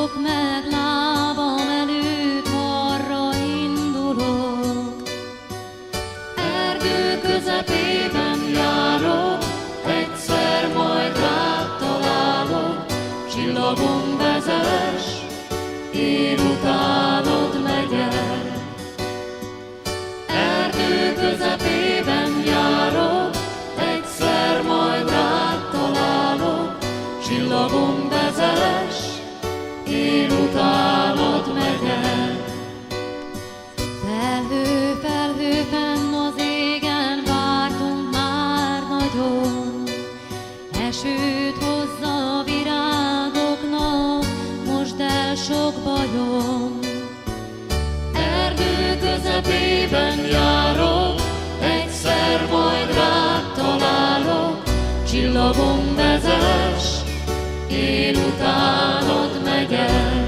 állok meg lábam előtt, arra indulok. Erdő közepében járok, egyszer majd rád találok. Csillagom vezess, én utánod megyek. Erdő közepében járok, egyszer majd rád találok. Csillagom vezess, én utánod megyek. Felhő, felhő fenn az égen, vártunk már nagyon. Esőt hozza a virágoknak, most el sok bajom. Erdő közepében járok, egyszer majd rád találok. Csillagom vezess, én utánod megyek.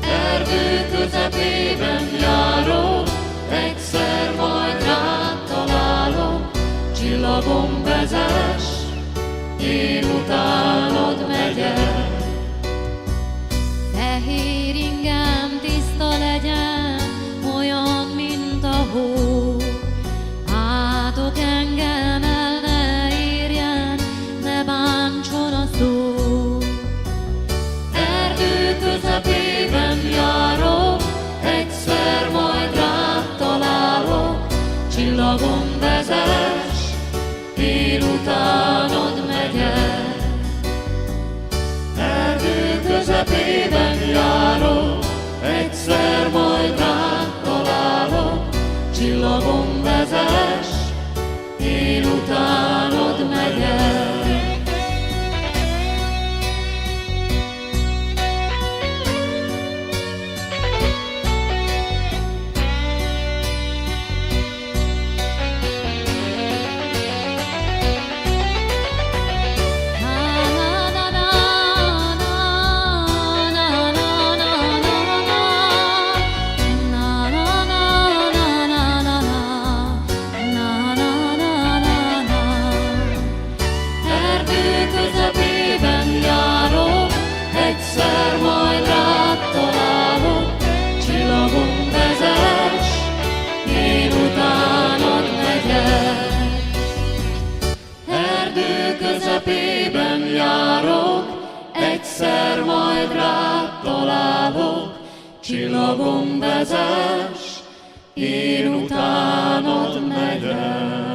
Erdő közepében járok, egyszer majd rád találok. Csillagom vezess, én utánod megyek. Fehér ingem tiszta legyen, olyan, mint a hó. Átok engem el ne érjen, ne bántson a szó. Erdő közepében járok, egyszer majd rád találok. Csillagom vezess, én utánod megyek. Erdő közepében járok, egyszer majd rád találok. Csillagom vezess, én utánod megyek. Egyszer majd rád találok, csillagom vezess, én utánod megyek. Erdő közepében járok, egyszer majd rád találok. Csillagom vezess, én utánod megyek.